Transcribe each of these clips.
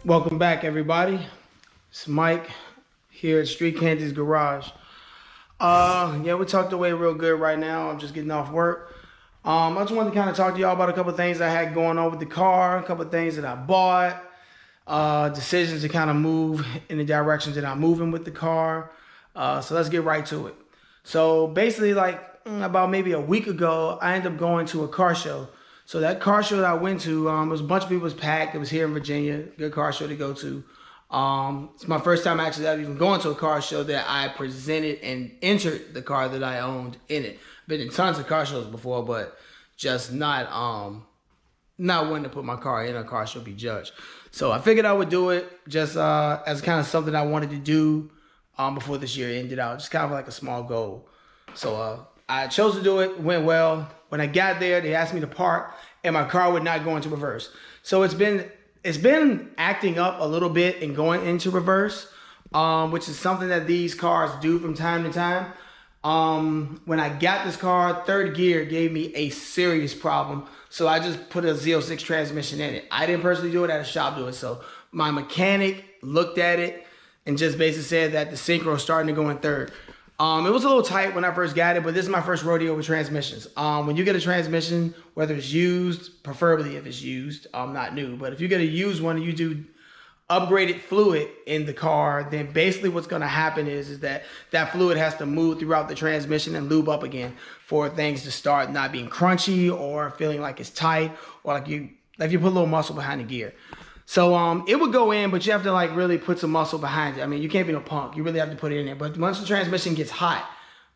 Welcome back, everybody. It's Mike here at Street Candy's Garage. Yeah, we talked away real good right now. I'm just getting off work. I just wanted to kind of talk to y'all about a couple of things I had going on with the car, a couple of things that I bought, decisions to kind of move in the directions that I'm moving with the car. So let's get right to it. So basically, like about maybe a week ago, I ended up going to a car show. So that car show that I went to, it was a bunch of people was packed. It was here in Virginia, good car show to go to. It's my first time actually ever even going to a car show that I presented and entered the car that I owned in it. Been in tons of car shows before, but just not wanting to put my car in a car show be judged. So I figured I would do it just as kind of something I wanted to do before this year ended out, just kind of like a small goal. So I chose to do it, went well. When I got there, they asked me to park, and my car would not go into reverse. So it's been acting up a little bit and going into reverse, which is something that these cars do from time to time. When I got this car, third gear gave me a serious problem. So I just put a Z06 transmission in it. I didn't personally do it, I had a shop do it. So my mechanic looked at it and just basically said that the synchro is starting to go in third. It was a little tight when I first got it, but this is my first rodeo with transmissions. When you get a transmission, whether it's used, preferably if it's used, not new, but if you get a used one and you do upgraded fluid in the car, then basically what's going to happen is that fluid has to move throughout the transmission and lube up again for things to start not being crunchy or feeling like it's tight or like you put a little muscle behind the gear. So it would go in, but you have to like really put some muscle behind it. I mean, you can't be no punk. You really have to put it in there. But once the transmission gets hot,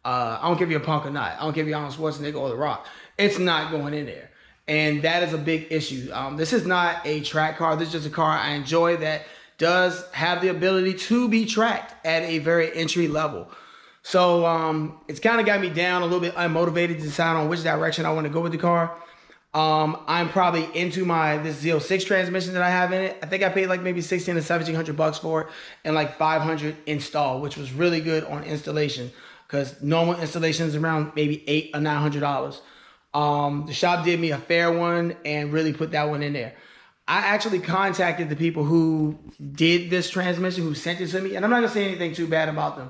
I don't care if you're a punk or not. I don't care if you're Arnold Schwarzenegger or The Rock. It's not going in there. And that is a big issue. This is not a track car. This is just a car I enjoy that does have the ability to be tracked at a very entry level. So it's kind of got me down a little bit unmotivated to decide on which direction I want to go with the car. I'm probably into this Z06 transmission that I have in it. I think I paid like maybe 16 to 1700 bucks for it and like 500 install, which was really good on installation because normal installation is around maybe $800 or $900. The shop did me a fair one and really put that one in there. I actually contacted the people who did this transmission, who sent it to me, and I'm not gonna say anything too bad about them.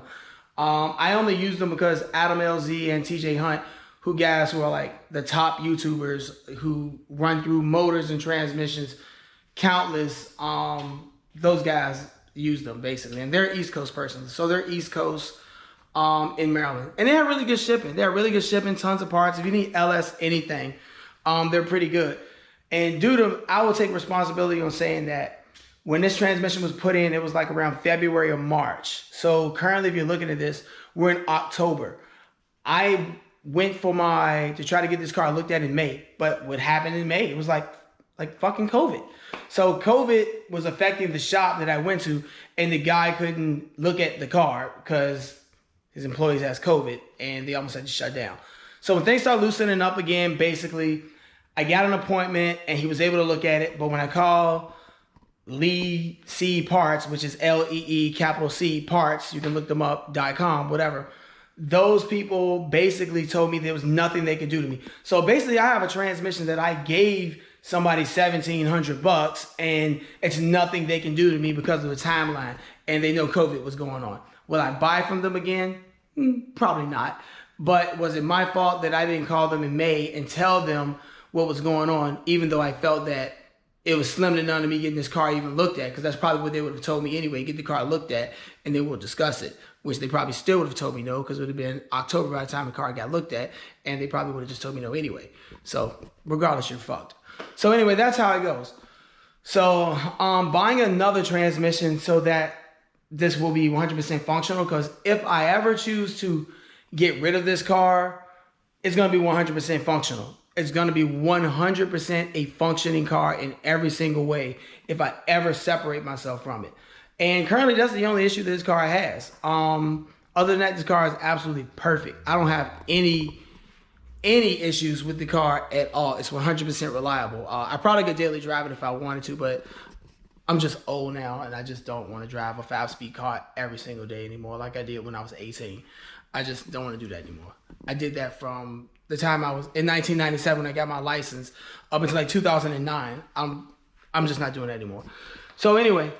I only used them because Adam LZ and TJ Hunt, who are like the top YouTubers who run through motors and transmissions, countless, those guys use them basically. And they're East Coast persons. So they're East Coast in Maryland. And they have really good shipping. They have really good shipping, tons of parts. If you need LS anything, they're pretty good. And I will take responsibility on saying that when this transmission was put in, it was like around February or March. So currently, if you're looking at this, we're in October. I went to try to get this car looked at in May, but what happened in May, it was like fucking COVID. So COVID was affecting the shop that I went to, and the guy couldn't look at the car because his employees has COVID, and they almost had to shut down. So when things started loosening up again, basically, I got an appointment, and he was able to look at it, but when I called Lee C Parts, which is LEE capital C Parts, you can look them up, .com, whatever. Those people basically told me there was nothing they could do to me. So basically, I have a transmission that I gave somebody 1,700 bucks, and it's nothing they can do to me because of the timeline, and they know COVID was going on. Will I buy from them again? Probably not. But was it my fault that I didn't call them in May and tell them what was going on, even though I felt that it was slim to none of me getting this car even looked at? Because that's probably what they would have told me anyway. Get the car looked at, and then we'll discuss it. Which they probably still would have told me no, because it would have been October by the time the car got looked at, and they probably would have just told me no anyway. So regardless, you're fucked. So anyway, that's how it goes. So buying another transmission so that this will be 100% functional, because if I ever choose to get rid of this car, it's going to be 100% functional. It's going to be 100% a functioning car in every single way if I ever separate myself from it. And currently, that's the only issue that this car has. Other than that, this car is absolutely perfect. I don't have any issues with the car at all. It's 100% reliable. I probably could daily drive it if I wanted to, but I'm just old now, and I just don't want to drive a 5-speed car every single day anymore like I did when I was 18. I just don't want to do that anymore. I did that from the time I was in 1997 when I got my license up until like 2009. I'm just not doing that anymore. So anyway,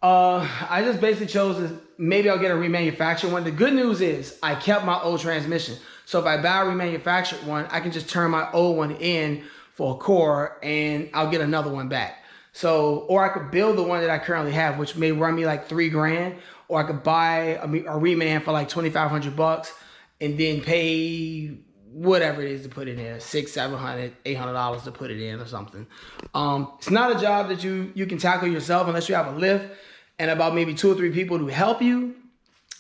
I just basically chose to, maybe I'll get a remanufactured one. The good news is I kept my old transmission. So if I buy a remanufactured one, I can just turn my old one in for a core and I'll get another one back. So, or I could build the one that I currently have, which may run me like $3,000, or I could buy a reman for like 2,500 bucks and then pay whatever it is to put it in, $600, $700, $800 to put it in or something. It's not a job that you can tackle yourself unless you have a lift and about maybe 2 or 3 people to help you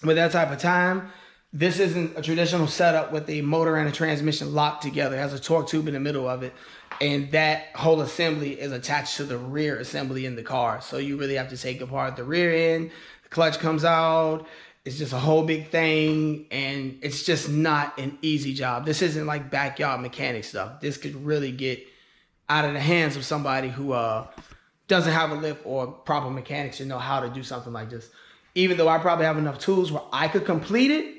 with that type of time. This isn't a traditional setup with a motor and a transmission locked together. It has a torque tube in the middle of it. And that whole assembly is attached to the rear assembly in the car. So you really have to take apart the rear end. The clutch comes out. It's just a whole big thing. And it's just not an easy job. This isn't like backyard mechanic stuff. This could really get out of the hands of somebody who doesn't have a lift or proper mechanics to know how to do something like this. Even though I probably have enough tools where I could complete it,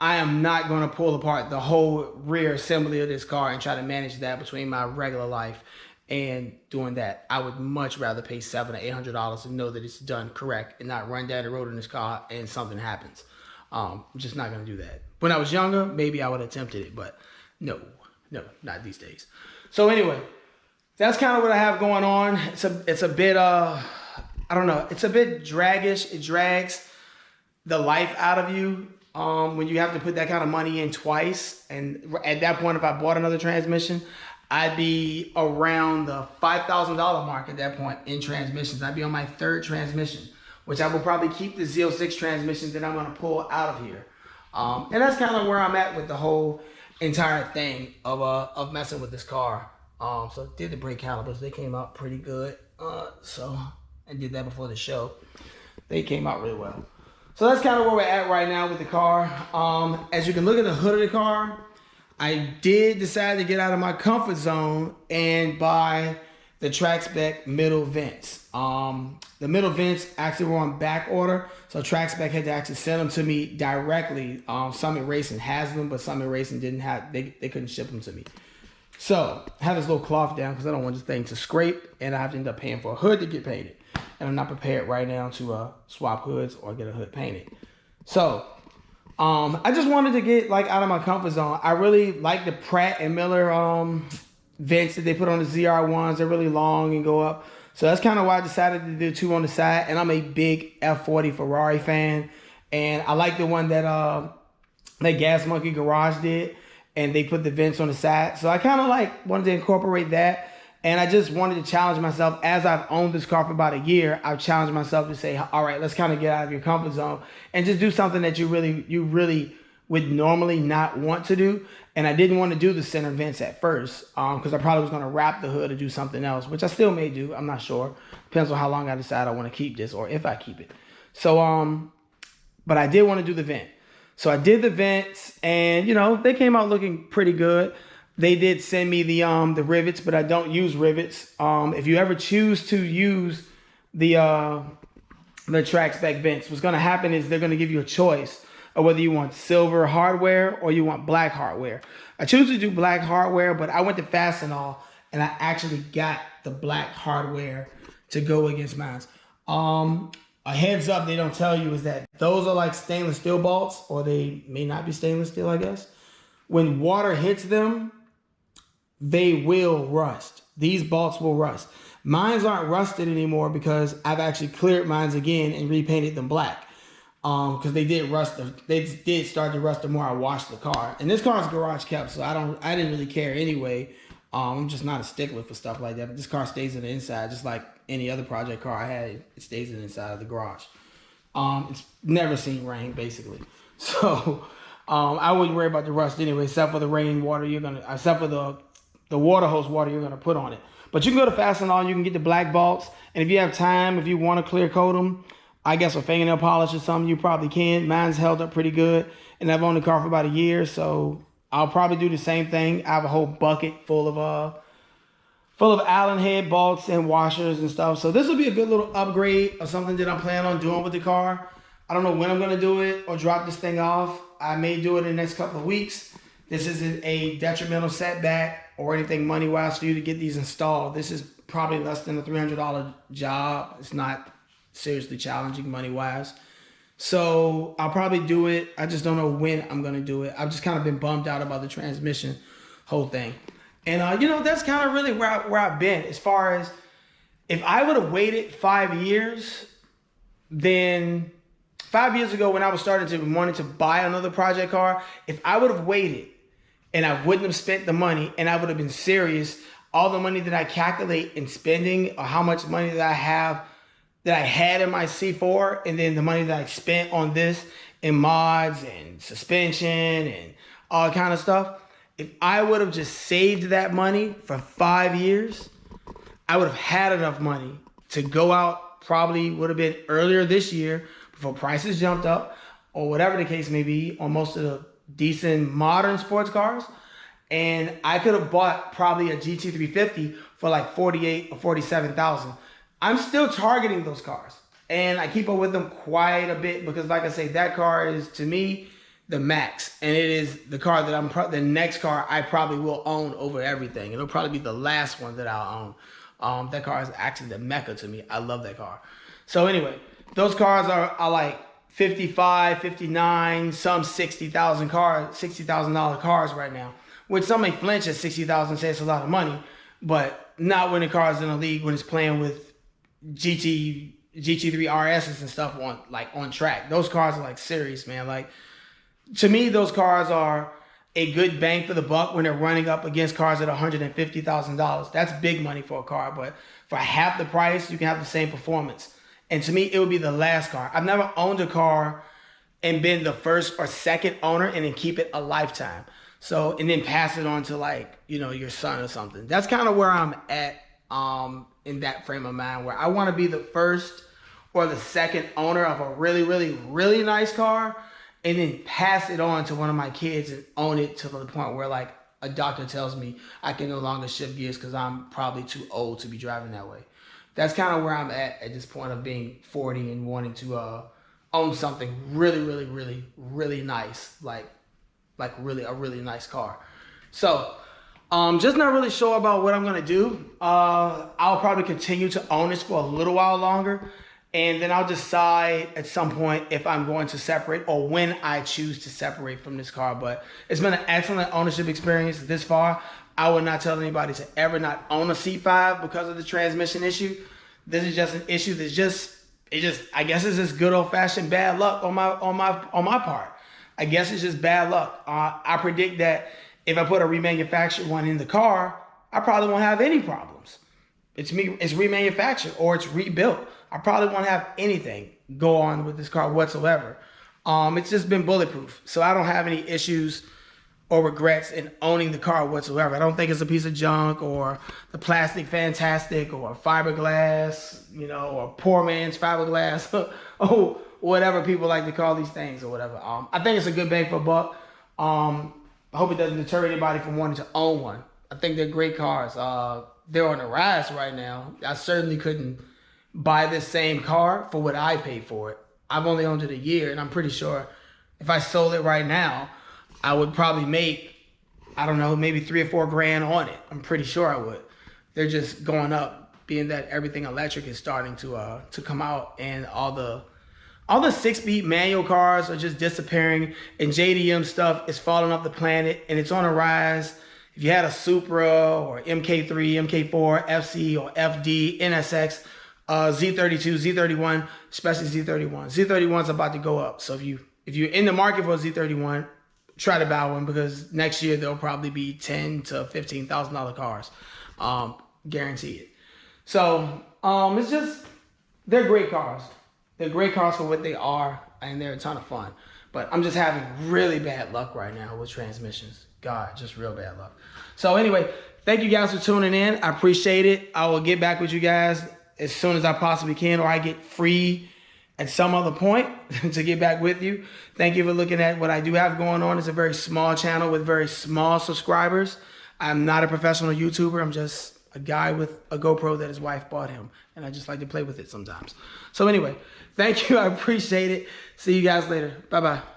I am not going to pull apart the whole rear assembly of this car and try to manage that between my regular life and doing that. I would much rather pay $700 or $800 to know that it's done correct and not run down the road in this car and something happens. I'm just not going to do that. When I was younger, maybe I would have attempted it, but no, not these days. So anyway, that's kind of what I have going on. It's a bit, I don't know, it's a bit draggish. It drags the life out of you. When you have to put that kind of money in twice, and at that point, if I bought another transmission, I'd be around the $5,000 mark at that point in transmissions. I'd be on my 3rd transmission, which I will probably keep the Z06 transmission that I'm going to pull out of here. And that's kind of where I'm at with the whole entire thing of messing with this car. So did the brake calipers, they came out pretty good. So I did that before the show. They came out really well. So that's kind of where we're at right now with the car. As you can look at the hood of the car, I did decide to get out of my comfort zone and buy the track spec middle vents. The middle vents actually were on back order, so track spec had to actually send them to me directly. Summit Racing has them, but Summit Racing didn't have, they couldn't ship them to me. So I have this little cloth down because I don't want this thing to scrape, and I have to end up paying for a hood to get painted. And I'm not prepared right now to swap hoods or get a hood painted. So I just wanted to get like out of my comfort zone. I really like the Pratt and Miller vents that they put on the ZR1s. They're really long and go up. So that's kind of why I decided to do 2 on the side. And I'm a big F40 Ferrari fan. And I like the one that Gas Monkey Garage did. And they put the vents on the side. So I kind of like wanted to incorporate that. And I just wanted to challenge myself. As I've owned this car for about a year, I've challenged myself to say, all right, let's kind of get out of your comfort zone and just do something that you really would normally not want to do. And I didn't want to do the center vents at first because I probably was going to wrap the hood or do something else, which I still may do. I'm not sure. Depends on how long I decide I want to keep this or if I keep it. So, but I did want to do the vent. So I did the vents and, you know, they came out looking pretty good. They did send me the rivets, but I don't use rivets. If you ever choose to use the track spec vents, what's going to happen is they're going to give you a choice of whether you want silver hardware or you want black hardware. I choose to do black hardware, but I went to Fastenal and I actually got the black hardware to go against mine. A heads up they don't tell you is that those are like stainless steel bolts, or they may not be stainless steel, I guess. When water hits them, they will rust. These bolts will rust. Mines aren't rusted anymore because I've actually cleared mines again and repainted them black. Because they did rust. They did start to rust the more I washed the car. And this car is garage kept, so I didn't really care anyway. I'm just not a stickler for stuff like that. But this car stays in the inside, just like any other project car I had. It stays in the inside of the garage. It's never seen rain, basically. So I wouldn't worry about the rust anyway, except for the rainwater except for the water hose water you're gonna put on it. But you can go to Fastenal, you can get the black bolts, and if you have time, if you want to clear coat them, I guess with fingernail polish or something, you probably can. Mine's held up pretty good, and I've owned the car for about a year, so I'll probably do the same thing. I have a whole bucket full of Allen head bolts and washers and stuff. So this will be a good little upgrade of something that I'm planning on doing with the car. I don't know when I'm gonna do it or drop this thing off. I may do it in the next couple of weeks. This isn't a detrimental setback or anything money-wise for you to get these installed. This is probably less than a $300 job. It's not seriously challenging money-wise. So I'll probably do it. I just don't know when I'm going to do it. I've just kind of been bummed out about the transmission whole thing. And, you know, that's kind of really where I've been. As far as if I would have waited 5 years, then 5 years ago when I was starting to wanting to buy another project car, if I would have waited and I wouldn't have spent the money and I would have been serious, all the money that I calculate in spending or how much money that I had in my C4 and then the money that I spent on this in mods and suspension and all kind of stuff, if I would have just saved that money for 5 years, I would have had enough money to go out, probably would have been earlier this year before prices jumped up or whatever the case may be on most of the decent modern sports cars. And I could have bought probably a GT350 for like 48 or 47,000. I'm still targeting those cars and I keep up with them quite a bit because like I say, that car is to me the max, and it is the car that the next car I probably will own over everything. It'll probably be the last one that I'll own. That car is actually the mecca to me. I love that car. So anyway, those cars are like 55, 59, some $60,000 cars right now, which some may flinch at 60,000, say it's a lot of money, but not when the car is in a league when it's playing with GT3 RSs and stuff on track. Those cars are like serious, man. Like to me, those cars are a good bang for the buck when they're running up against cars at $150,000. That's big money for a car, but for half the price, you can have the same performance. And to me, it would be the last car. I've never owned a car and been the first or second owner and then keep it a lifetime. So, and then pass it on to like, you know, your son or something. That's kind of where I'm at in that frame of mind, where I want to be the first or the second owner of a really, really, really nice car and then pass it on to one of my kids and own it to the point where like a doctor tells me I can no longer shift gears because I'm probably too old to be driving that way. That's kind of where I'm at this point of being 40 and wanting to own something really, really, really, really nice, like really a really nice car. So just not really sure about what I'm gonna do. I'll probably continue to own this for a little while longer, and then I'll decide at some point if I'm going to separate or when I choose to separate from this car. But it's been an excellent ownership experience this far. I would not tell anybody to ever not own a C5 because of the transmission issue. This is just an issue that's I guess it's just good old fashioned bad luck on my part. I guess it's just bad luck. I predict that if I put a remanufactured one in the car, I probably won't have any problems. It's remanufactured or it's rebuilt. I probably won't have anything go on with this car whatsoever. It's just been bulletproof. So I don't have any issues or regrets in owning the car whatsoever. I don't think it's a piece of junk or the plastic fantastic or fiberglass, you know, or poor man's fiberglass or whatever people like to call these things or whatever. I think it's a good bang for a buck. I hope it doesn't deter anybody from wanting to own one. I think they're great cars. They're on the rise right now. I certainly couldn't buy this same car for what I paid for it. I've only owned it a year, and I'm pretty sure if I sold it right now, I would probably make, I don't know, maybe $3 or $4 grand on it. I'm pretty sure I would. They're just going up, being that everything electric is starting to come out, and all the 6-speed manual cars are just disappearing, and JDM stuff is falling off the planet, and it's on a rise. If you had a Supra or MK3, MK4, FC or FD, NSX, Z32, Z31, especially Z31. Z31's about to go up. So if you're in the market for a Z31, try to buy one because next year they'll probably be $10,000 to $15,000 cars, guaranteed. So it's just, they're great cars. They're great cars for what they are, and they're a ton of fun. But I'm just having really bad luck right now with transmissions. God, just real bad luck. So anyway, thank you guys for tuning in. I appreciate it. I will get back with you guys as soon as I possibly can, or I get free at some other point to get back with you. Thank you for looking at what I do have going on. It's a very small channel with very small subscribers. I'm not a professional YouTuber. I'm just a guy with a GoPro that his wife bought him, and I just like to play with it sometimes. So anyway, thank you. I appreciate it. See you guys later. Bye-bye.